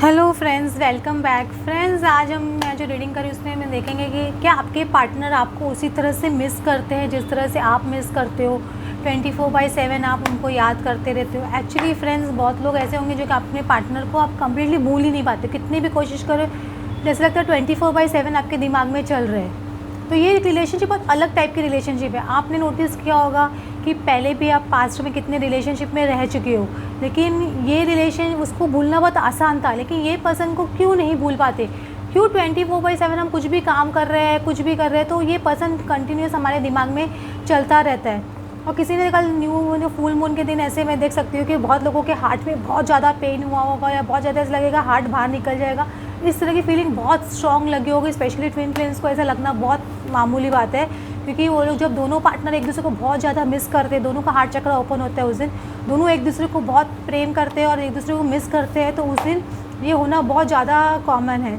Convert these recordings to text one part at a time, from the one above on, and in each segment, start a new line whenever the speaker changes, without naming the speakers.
Hello friends, welcome back friends. आज मैं जो रीडिंग करी उसमें हम देखेंगे कि क्या आपके पार्टनर आपको उसी तरह से मिस करते हैं जिस तरह से आप मिस करते हो। 24/7 आप उनको याद करते रहते हो। एक्चुअली फ्रेंड्स, बहुत लोग ऐसे होंगे जो कि अपने पार्टनर को आप कम्प्लीटली भूल ही नहीं पाते, कितनी भी कोशिश करो जैसे लगता है 24/7 आपके दिमाग में चल रहे हैं। तो ये रिलेशनशिप बहुत अलग टाइप की रिलेशनशिप है। आपने नोटिस किया होगा कि पहले भी आप पास्ट में कितने रिलेशनशिप में रह चुके हो, लेकिन ये रिलेशन उसको भूलना बहुत आसान था, लेकिन ये पर्सन को क्यों नहीं भूल पाते? क्यों 24/7 हम कुछ भी काम कर रहे हैं, कुछ भी कर रहे हैं, तो ये पर्सन कंटिन्यूस हमारे दिमाग में चलता रहता है। और किसी ने कल न्यू फुल मून के दिन ऐसे मैं देख सकती हूँ कि बहुत लोगों के हार्ट में बहुत ज़्यादा पेन हुआ होगा या बहुत ज़्यादा ऐसा लगेगा हार्ट बाहर निकल जाएगा। इस तरह की फीलिंग बहुत स्ट्रॉन्ग लगी होगी। स्पेशली ट्विन फ्लेम्स को ऐसा लगना बहुत मामूली बात है, क्योंकि वो लोग जब दोनों पार्टनर एक दूसरे को बहुत ज़्यादा मिस करते हैं, दोनों का हार्ट चक्र ओपन होता है उस दिन, दोनों एक दूसरे को बहुत प्रेम करते हैं और एक दूसरे को मिस करते हैं, तो उस दिन ये होना बहुत ज़्यादा कॉमन है।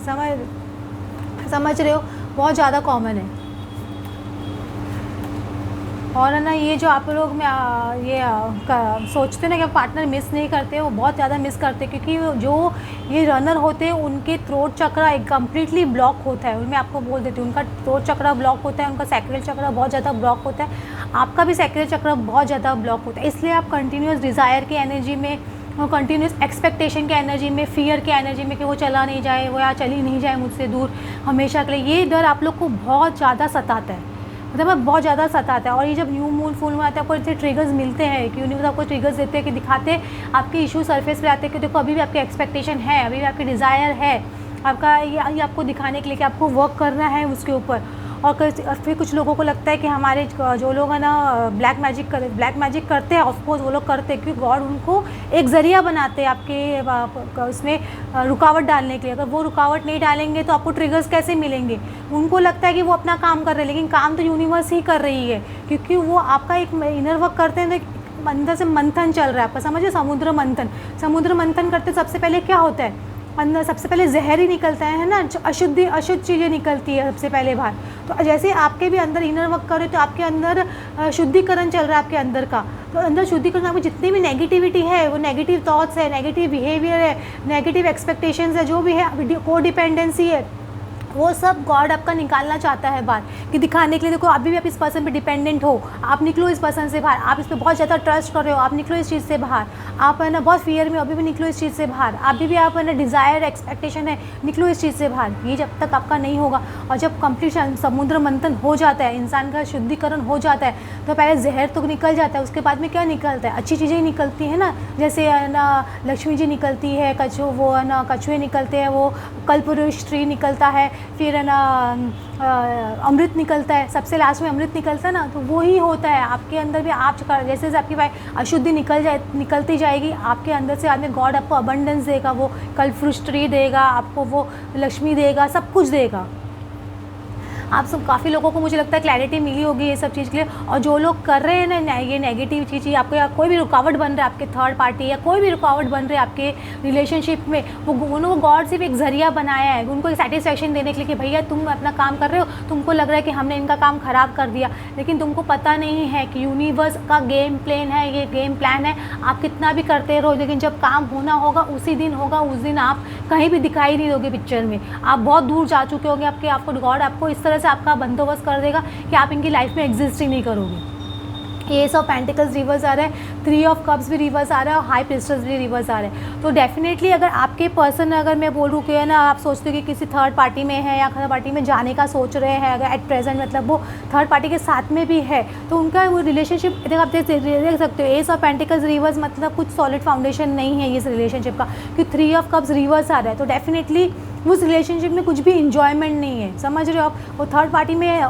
समझ रहे हो, बहुत ज़्यादा कॉमन है। और है ना, ये जो आप लोग में सोचते हैं ना कि पार्टनर मिस नहीं करते, वो बहुत ज़्यादा मिस करते हैं, क्योंकि जो ये रनर होते हैं उनके थ्रोट चक्र एक कम्प्लीटली ब्लॉक होता है। मैं आपको बोल देती हूँ, उनका थ्रोट चक्र ब्लॉक होता है, उनका सैक्रल चक्र बहुत ज़्यादा ब्लॉक होता है, आपका भी सैक्रल चक्र बहुत ज़्यादा ब्लॉक होता है। इसलिए आप कंटिन्यूस डिज़ायर की एनर्जी में और कंटिन्यूस एक्सपेक्टेशन की एनर्जी में, फियर की एनर्जी में कि वो चला नहीं जाए, वो या चली नहीं जाए मुझसे दूर हमेशा के लिए, ये डर आप लोग को बहुत ज़्यादा सताता है, मतलब बहुत ज़्यादा सताता है। और ये जब न्यू मून फुल मून आता है, आपको ऐसे ट्रिगर्स मिलते हैं कि यूनिवर्स आपको ट्रिगर्स देते हैं कि दिखाते आपके इशू सरफेस पे आते हैं कि देखो अभी भी आपके एक्सपेक्टेशन है, अभी भी आपकी डिज़ायर है, आपका ये आपको दिखाने के लिए कि आपको वर्क करना है उसके ऊपर। और फिर कुछ लोगों को लगता है कि हमारे जो लोग हैं ना ब्लैक मैजिक करते हैं, ऑफकोर्स वो लोग करते हैं, क्योंकि गॉड उनको एक ज़रिया बनाते हैं आपके उसमें रुकावट डालने के लिए। अगर वो रुकावट नहीं डालेंगे तो आपको ट्रिगर्स कैसे मिलेंगे? उनको लगता है कि वो अपना काम कर रहे हैं, लेकिन काम तो यूनिवर्स ही कर रही है, क्योंकि वो आपका एक इनर वर्क करते हैं। तो अंदर से मंथन चल रहा है, आपका समझिए, समुद्र मंथन करते सबसे पहले क्या होता है? अंदर सबसे पहले जहर ही निकलता है ना, अशुद्ध चीज़ें निकलती है सबसे पहले बाहर। तो जैसे आपके भी अंदर इनर वर्क करे तो आपके अंदर शुद्धिकरण चल रहा है आपके अंदर का। तो अंदर शुद्धिकरण, आपको जितनी भी नेगेटिविटी है, वो नेगेटिव थॉट्स है, नेगेटिव बिहेवियर है, नेगेटिव एक्सपेक्टेशंस है, जो भी है, को डिपेंडेंसी है, वो सब गॉड आपका निकालना चाहता है बाहर, कि दिखाने के लिए देखो अभी भी आप इस पर्सन पे डिपेंडेंट हो, आप निकलो इस पर्सन से बाहर, आप इस पर बहुत ज़्यादा ट्रस्ट कर रहे हो, आप निकलो इस चीज़ से बाहर, आप है ना बहुत फियर में अभी भी निकलो इस चीज़ से बाहर, अभी भी आप है ना डिज़ायर एक्सपेक्टेशन है, निकलो इस चीज़ से बाहर। ये जब तक आपका नहीं होगा और जब कंप्लीट समुद्र मंथन हो जाता है, इंसान का शुद्धिकरण हो जाता है, तो पहले जहर तो निकल जाता है, उसके बाद में क्या निकलता है? अच्छी चीज़ें ही निकलती हैं ना, जैसे है ना लक्ष्मी जी निकलती है, वो है ना कछुए निकलते हैं, वो कल्पवृक्ष ट्री निकलता है, फिर है ना अमृत निकलता है, सबसे लास्ट में अमृत निकलता है ना। तो वो ही होता है आपके अंदर भी। आप जैसे जैसे आपकी अशुद्धि निकलती जाएगी, आपके अंदर से आदमी गॉड आपको अबंडेंस देगा, वो कल्पवृक्ष ट्री देगा आपको, वो लक्ष्मी देगा, सब कुछ देगा। आप सब काफ़ी लोगों को मुझे लगता है क्लैरिटी मिली होगी ये सब चीज़ के लिए। और जो लोग कर रहे हैं ना ये नेगेटिव चीज़, आपको या कोई भी रुकावट बन रहा है आपके थर्ड पार्टी, या कोई भी रुकावट बन रही है आपके रिलेशनशिप में, वो गॉड सिर्फ एक ज़रिया बनाया है उनको एक सेटिस्फैक्शन देने के लिए कि भैया तुम अपना काम कर रहे हो, तुमको लग रहा है कि हमने इनका काम ख़राब कर दिया, लेकिन तुमको पता नहीं है कि यूनिवर्स का गेम प्लान है, ये गेम प्लान है। आप कितना भी करते रहो, लेकिन जब काम होना होगा उसी दिन होगा, उस दिन आप कहीं भी दिखाई नहीं दोगे पिक्चर में, आप बहुत दूर जा चुके होंगे। आपको गॉड आपको इस तरह से आपका बंदोबस्त कर देगा कि आप इनकी लाइफ में एग्जिस्ट ही नहीं करोगे। एस ऑफ पेंटिकल्स रिवर्स आ रहा है, 3 ऑफ कप्स भी रिवर्स आ रहा है, और हाई प्रिस्टेस भी रिवर्स आ रहा है। तो डेफिनेटली अगर आपके पर्सन, अगर मैं बोलूँ कि है ना आप सोचते हो कि किसी थर्ड पार्टी में है या थर्ड पार्टी में जाने का सोच रहे हैं, अगर एट प्रेजेंट मतलब वो थर्ड पार्टी के साथ में भी है, तो उनका वो रिलेशनशिप आप देख सकते हो। एस ऑफ पेंटिकल्स रिवर्स मतलब कुछ सॉलिड फाउंडेशन नहीं है इस रिलेशनशिप का, क्योंकि 3 ऑफ कप्स रिवर्स आ रहा है। तो डेफिनेटली उस रिलेशनशिप में कुछ भी इंजॉयमेंट नहीं है, समझ रहे हो आप। वो थर्ड पार्टी में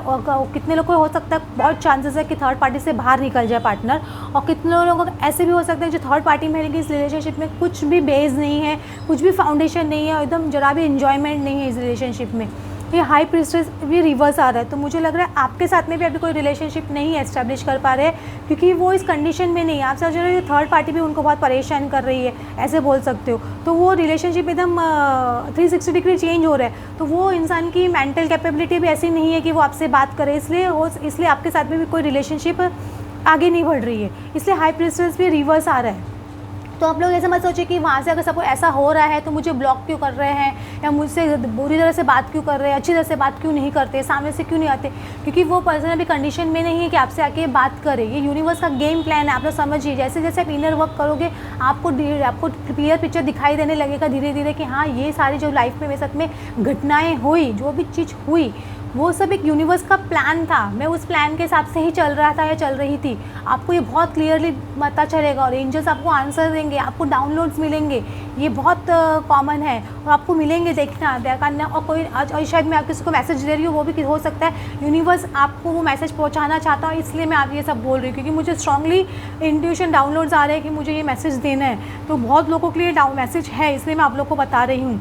कितने लोग को हो सकता है, बहुत चांसेस है कि थर्ड पार्टी से बाहर निकल जाए पार्टनर, और कितने लोगों को ऐसे भी हो सकता है जो थर्ड पार्टी में है, लेकिन इस रिलेशनशिप में कुछ भी बेस नहीं है, कुछ भी फाउंडेशन नहीं है, एकदम जरा भी इंजॉयमेंट नहीं है इस रिलेशनशिप में। ये हाई प्रिस्टेस भी रिवर्स आ रहा है। तो मुझे लग रहा है आपके साथ में भी अभी कोई रिलेशनशिप नहीं एस्टेब्लिश कर पा रहे हैं, क्योंकि वो इस कंडीशन में नहीं है। आप समझ रहे हो, थर्ड पार्टी भी उनको बहुत परेशान कर रही है, ऐसे बोल सकते हो। तो वो रिलेशनशिप एकदम 360 डिग्री चेंज हो रहा है। तो वो इंसान की मेंटल कैपेबिलिटी भी ऐसी नहीं है कि वो आपसे बात करे, इसलिए आपके साथ में भी कोई रिलेशनशिप आगे नहीं बढ़ रही है, इसलिए हाई प्रिस्टेस भी रिवर्स आ रहा है। तो आप लोग ऐसे मत सोचिए कि वहाँ से अगर सपोज ऐसा हो रहा है तो मुझे ब्लॉक क्यों कर रहे हैं, या मुझसे बुरी तरह से बात क्यों कर रहे हैं, अच्छी तरह से बात क्यों नहीं करते, सामने से क्यों नहीं आते, क्योंकि वो पर्सन अभी कंडीशन में नहीं है कि आपसे आके बात करे। ये यूनिवर्स का गेम प्लान है, आप लोग समझिए। जैसे जैसे आप इनर वर्क करोगे आपको क्लियर पिक्चर दिखाई देने लगेगा धीरे धीरे कि हाँ ये सारी जो लाइफ में मेरे साथ में घटनाएँ हुई, जो भी चीज़ हुई वो सब एक यूनिवर्स का प्लान था। मैं उस प्लान के हिसाब से ही चल रहा था या चल रही थी। आपको ये बहुत क्लियरली पता चलेगा और एंजल्स आपको आंसर देंगे, आपको डाउनलोड्स मिलेंगे। ये बहुत कॉमन है और आपको मिलेंगे, देखना करना। और कोई आज शायद मैं आप किसी को मैसेज दे रही हूँ, वो भी हो सकता है यूनिवर्स आपको वो मैसेज पहुँचाना चाहता हूँ, इसलिए मैं आप ये सब बोल रही हूँ, क्योंकि मुझे स्ट्रांगली इंट्यूशन डाउनलोड्स आ रहे हैं कि मुझे ये मैसेज देना है। तो बहुत लोगों के लिए मैसेज है, इसलिए मैं आप लोग को बता रही हूँ।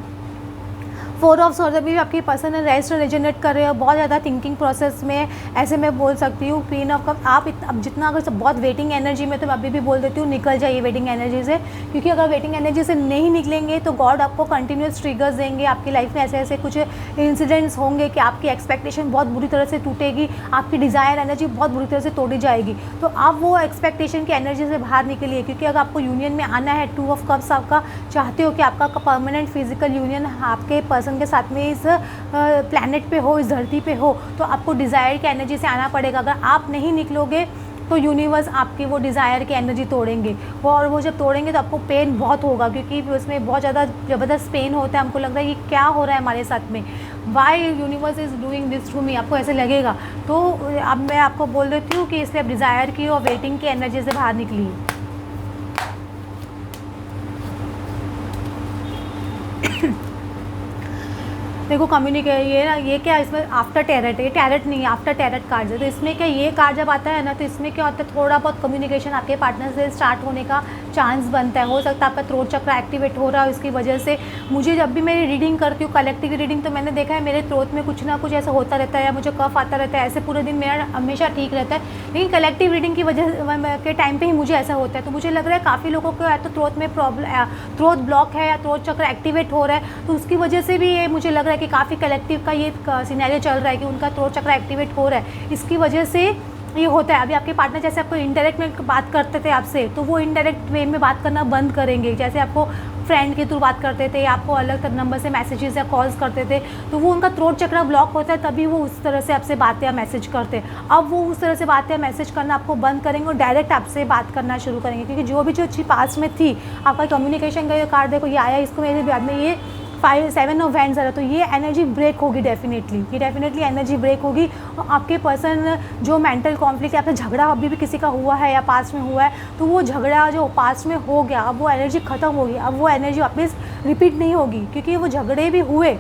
4 ऑफ सोर्स अभी भी आपकी पर्सन रेस्ट रेजोनेट कर रहे हो, बहुत ज़्यादा थिंकिंग प्रोसेस में, ऐसे मैं बोल सकती हूँ। क्वीन ऑफ कप आप अब जितना अगर सब बहुत वेटिंग एनर्जी में, तो मैं अभी भी बोल देती हूँ निकल जाइए वेटिंग एनर्जी से, क्योंकि अगर वेटिंग एनर्जी से नहीं निकलेंगे तो गॉड आपको कंटिन्यूस ट्रिगर्स देंगे। आपकी लाइफ में ऐसे ऐसे कुछ इंसिडेंट्स होंगे कि आपकी एक्सपेक्टेशन बहुत बुरी तरह से टूटेगी, आपकी डिज़ायर एनर्जी बहुत बुरी तरह से तोड़ी जाएगी। तो आप वो एक्सपेक्टेशन की एनर्जी से बाहर निकलिए, क्योंकि अगर आपको यूनियन में आना है, 2 ऑफ कप्स आपका चाहते हो कि आपका परमानेंट फिजिकल यूनियन आपके पर्सन के साथ में इस प्लैनेट पे हो, इस धरती पे हो, तो आपको डिज़ायर की एनर्जी से आना पड़ेगा। अगर आप नहीं निकलोगे तो यूनिवर्स आपकी वो डिज़ायर की एनर्जी तोड़ेंगे और वो जब तोड़ेंगे तो आपको पेन बहुत होगा, क्योंकि उसमें बहुत ज़्यादा ज़बरदस्त पेन होता है। हमको लग रहा है ये क्या हो रहा है हमारे साथ में, why universe is doing this to me, आपको ऐसे लगेगा। तो अब मैं आपको बोल देती हूँ कि इसलिए आप डिज़ायर की और वेटिंग की एनर्जी से बाहर निकलिए। देखो ये क्या इसमें आफ्टर टैरेट है, ये टैरेट नहीं है, आफ्टर टैरेट कार्ड है। तो इसमें क्या ये कार्ड जब आता है ना, तो इसमें क्या होता है, थोड़ा बहुत कम्युनिकेशन आपके पार्टनर से स्टार्ट होने का चांस बनता है। हो सकता है आपका थ्रोट चक्र एक्टिवेट हो रहा है, उसकी वजह से मुझे जब भी मेरी रीडिंग करती हूँ कलेक्टिव रीडिंग, तो मैंने देखा है मेरे थ्रोट में कुछ ना कुछ ऐसा होता रहता है, या मुझे कफ आता रहता है। ऐसे पूरे दिन मेरा हमेशा ठीक रहता है, लेकिन कलेक्टिव रीडिंग की वजह के टाइम पर ही मुझे ऐसा होता है। तो मुझे लग रहा है काफ़ी लोगों को या तो थ्रोट में प्रॉब्लम, थ्रोट ब्लॉक है या थ्रोट चक्र एक्टिवेट हो रहा है, तो उसकी वजह से भी ये मुझे लग रहा है कि काफ़ी कलेक्टिव का ये सिनेरियो चल रहा है कि उनका थ्रोट चक्र एक्टिवेट हो रहा है। इसकी वजह से ये होता है। अभी आपके पार्टनर जैसे आपको इनडायरेक्ट में बात करते थे आपसे, तो वो इनडायरेक्ट वे में बात करना बंद करेंगे। जैसे आपको फ्रेंड के थ्रू बात करते थे, या आपको अलग नंबर से मैसेजेस या कॉल्स करते थे, तो वो उनका थ्रोट चक्र ब्लॉक होता है, तभी वो उस तरह से आपसे बातें या मैसेज करते हैं। अब वो उस तरह से बातें या मैसेज करना आपको बंद करेंगे और डायरेक्ट आपसे बात करना शुरू करेंगे, क्योंकि जो भी चीज़ पास में थी, आपका कम्युनिकेशन का ये कार्ड देखो, ये आया, इसको मेरे बाद में ये 7 ऑफ वैंड्स आ रहा है, तो ये एनर्जी ब्रेक होगी डेफिनेटली, ये डेफिनेटली एनर्जी ब्रेक होगी। और आपके पर्सन जो मेंटल कॉन्फ्लिक्ट या आपसे झगड़ा अभी भी किसी का हुआ है या पास्ट में हुआ है, तो वो झगड़ा जो पास्ट में हो गया, अब वो एनर्जी ख़त्म होगी, अब वो एनर्जी वापस रिपीट नहीं होगी, क्योंकि वो झगड़े भी हुए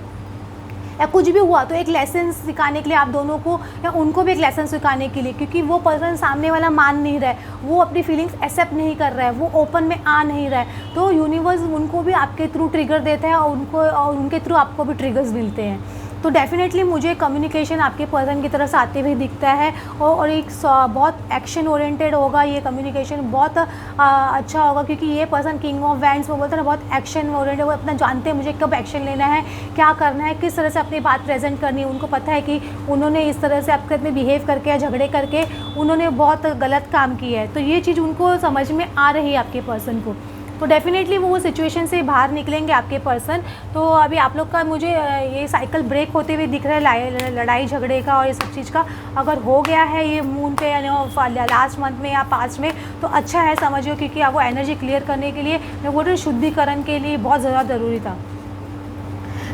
या कुछ भी हुआ तो एक लेसन सिखाने के लिए आप दोनों को, या उनको भी एक लेसन सिखाने के लिए, क्योंकि वो पर्सन सामने वाला मान नहीं रहा है, वो अपनी फीलिंग्स एक्सेप्ट नहीं कर रहा है, वो ओपन में आ नहीं रहा है। तो यूनिवर्स उनको भी आपके थ्रू ट्रिगर देता है और उनके थ्रू आपको भी ट्रिगर्स मिलते हैं। तो डेफिनेटली मुझे कम्युनिकेशन आपके पर्सन की तरफ से आते हुए दिखता है, और एक बहुत एक्शन ओरिएंटेड होगा ये कम्युनिकेशन, बहुत अच्छा होगा, क्योंकि ये पर्सन किंग ऑफ वैंड्स वो बोलते हैं ना, बहुत एक्शन ओरिएंटेड, वो अपना जानते हैं मुझे कब एक्शन लेना है, क्या करना है, किस तरह से अपनी बात प्रेजेंट करनी है। उनको पता है कि उन्होंने इस तरह से आपके में बिहेव करके या झगड़े करके उन्होंने बहुत गलत काम किया है, तो ये चीज़ उनको समझ में आ रही है आपके पर्सन को। तो डेफिनेटली वो सिचुएशन से बाहर निकलेंगे आपके पर्सन। तो अभी आप लोग का मुझे ये साइकिल ब्रेक होते हुए दिख रहा है, लड़ाई झगड़े का और ये सब चीज़ का। अगर हो गया है ये मून पे या लास्ट मंथ में या पास्ट में, तो अच्छा है समझिए, क्योंकि आप वो एनर्जी क्लियर करने के लिए, मैं बोल रही हूँ शुद्धिकरण के लिए बहुत ज़्यादा ज़रूरी था।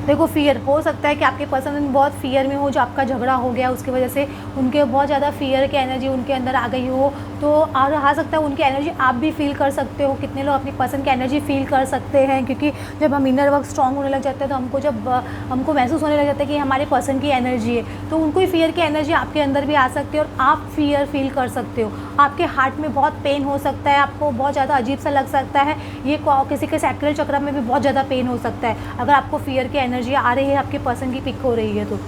देखो फियर हो सकता है कि आपके पर्सन बहुत फियर में हो, जो आपका झगड़ा हो गया उसकी वजह से उनके बहुत ज़्यादा फियर की एनर्जी उनके अंदर आ गई हो, तो आ सकता है उनकी एनर्जी आप भी फील कर सकते हो। कितने लोग अपनी पर्सन की एनर्जी फील कर सकते हैं, क्योंकि जब हम इनर वर्क स्ट्रॉन्ग होने लग जाते हैं तो हमको महसूस होने लग जाता है कि हमारे पर्सन की एनर्जी है, तो उनको ही फियर की एनर्जी आपके अंदर भी आ सकती है और आप फियर फील कर सकते हो। आपके हार्ट में बहुत पेन हो सकता है, आपको बहुत ज़्यादा अजीब सा लग सकता है, ये किसी के सैक्रल चक्र में भी बहुत ज़्यादा पेन हो सकता है अगर आपको फियर की एनर्जी आ रही है, आपके पर्सन की पिक हो रही है। तो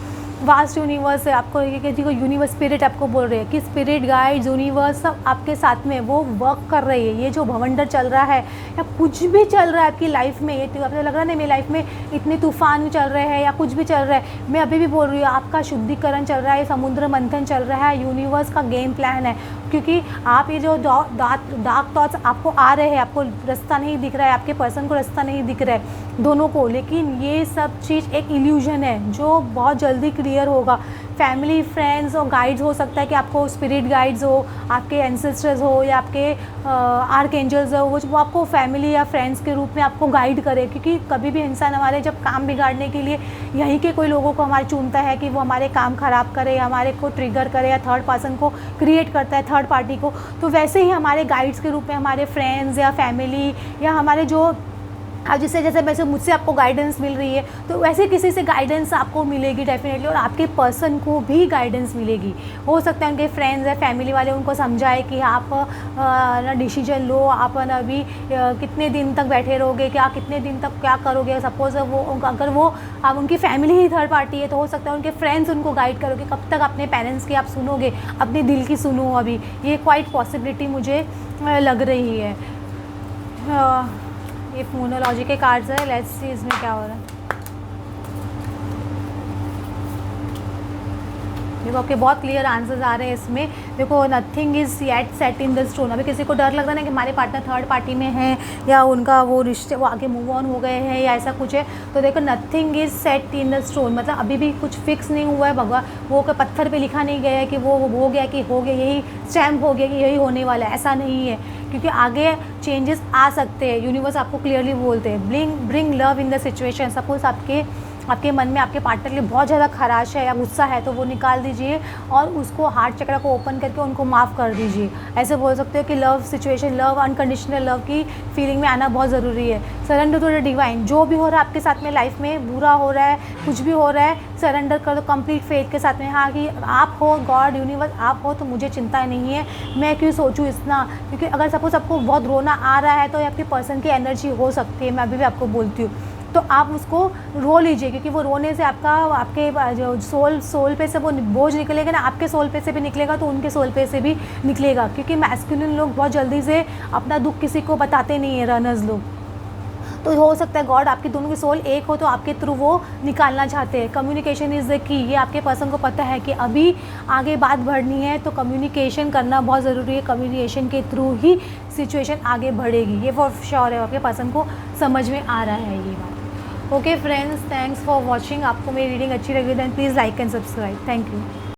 वास्ट यूनिवर्स है, आपको ये देखो यूनिवर्स स्पिरिट आपको बोल रहे हैं कि स्पिरिट गाइड्स यूनिवर्स सब आपके साथ में वो वर्क कर रही है। ये जो भवंडर चल रहा है या कुछ भी चल रहा है आपकी लाइफ में, ये तो आपको लग रहा है ना मेरी लाइफ में इतने तूफान चल रहे हैं या कुछ भी चल रहा है, मैं अभी भी बोल रही हूँ आपका शुद्धिकरण चल रहा है, समुद्र मंथन चल रहा है, यूनिवर्स का गेम प्लान है। क्योंकि आप ये जो डार्क थॉट्स आपको आ रहे हैं, आपको रास्ता नहीं दिख रहा है, आपके पर्सन को रास्ता नहीं दिख रहा है दोनों को, लेकिन ये सब चीज़ एक इल्यूजन है जो बहुत जल्दी क्लियर होगा। फैमिली, फ्रेंड्स और गाइड्स, हो सकता है कि आपको स्पिरिट गाइड्स हो, आपके एंसेस्टर्स हो या आपके आर्क एंजल्स हो, वो आपको फैमिली या फ्रेंड्स के रूप में आपको गाइड करे। क्योंकि कभी भी इंसान हमारे जब काम बिगाड़ने के लिए यहीं के कोई लोगों को हमारे चुनता है कि वो हमारे काम ख़राब करे, हमारे को ट्रिगर करे या थर्ड पर्सन को क्रिएट करता है, थर्ड पार्टी को, तो वैसे ही हमारे गाइड्स के रूप में हमारे फ्रेंड्स या फैमिली या हमारे जो अब जैसे मुझसे आपको गाइडेंस मिल रही है, तो वैसे किसी से गाइडेंस आपको मिलेगी डेफिनेटली, और आपके पर्सन को भी गाइडेंस मिलेगी। हो सकता है उनके फ्रेंड्स या फैमिली वाले उनको समझाए कि आप ना डिसीजन लो, आप ना अभी कितने दिन तक बैठे रहोगे, क्या कितने दिन तक क्या करोगे। सपोज वो अगर वो आप उनकी फैमिली ही थर्ड पार्टी है, तो हो सकता है उनके फ्रेंड्स उनको गाइड करोगे। कब तक अपने पेरेंट्स की आप सुनोगे, अपने दिल की सुनो, अभी ये क्वाइट पॉसिबिलिटी मुझे लग रही है। ये फोनोलॉजी के कार्ड्स है, लेट्स सी इसमें क्या हो रहा है। देखो आपके बहुत क्लियर आंसर्स आ रहे हैं इसमें। देखो nothing is yet set in the stone. अभी किसी को डर लग रहा है ना कि हमारे पार्टनर थर्ड पार्टी में है या उनका वो रिश्ते वो आगे मूव ऑन हो गए हैं या ऐसा कुछ है, तो देखो nothing is set in the stone, मतलब अभी भी कुछ फिक्स नहीं हुआ है। भगवान वो कोई पत्थर पे लिखा नहीं गया है कि वो हो गया कि हो गया, यही स्टैम्प हो गया कि यही होने वाला है, ऐसा नहीं है। क्योंकि आगे चेंजेस आ सकते हैं। यूनिवर्स आपको क्लियरली बोलते हैं bring love in the situation. Suppose आपके मन में आपके पार्टनर के लिए बहुत ज़्यादा खराश है या गुस्सा है, तो वो निकाल दीजिए और उसको हार्ट चक्र को ओपन करके उनको माफ़ कर दीजिए। ऐसे बोल सकते हो कि love situation, love unconditional love की फीलिंग में आना बहुत ज़रूरी है। Surrender to the divine. जो भी हो रहा है आपके साथ में लाइफ में, बुरा हो रहा है, कुछ भी हो रहा है, सरेंडर कर दो कंप्लीट फेथ के साथ में। हाँ कि आप हो, गॉड यूनिवर्स आप हो, तो मुझे चिंता नहीं है, मैं क्यों सोचूँ इतना। क्योंकि अगर सपोज आपको बहुत रोना आ रहा है, तो आपके पर्सन की एनर्जी हो सकती है, मैं अभी भी आपको बोलती हूँ, तो आप उसको रो लीजिए। क्योंकि वो रोने से आपके जो सोल पे से वो बोझ निकलेगा ना, आपके सोल पे से भी निकलेगा तो उनके सोल पे से भी निकलेगा। क्योंकि मैस्कुलिन लोग बहुत जल्दी से अपना दुख किसी को बताते नहीं है, रनर्स लोग। तो हो सकता है गॉड आपकी दोनों की सोल एक हो, तो आपके थ्रू वो निकालना चाहते हैं। Communication is the key. ये आपके पर्सन को पता है कि अभी आगे बात बढ़नी है, तो कम्युनिकेशन करना बहुत ज़रूरी है। कम्युनिकेशन के थ्रू ही सिचुएशन आगे बढ़ेगी, ये फॉर श्योर है। आपके पर्सन को समझ में आ रहा है ये बात। Okay friends, thanks for watching. आपको मेरी रीडिंग अच्छी लगी then please like and subscribe. Thank you.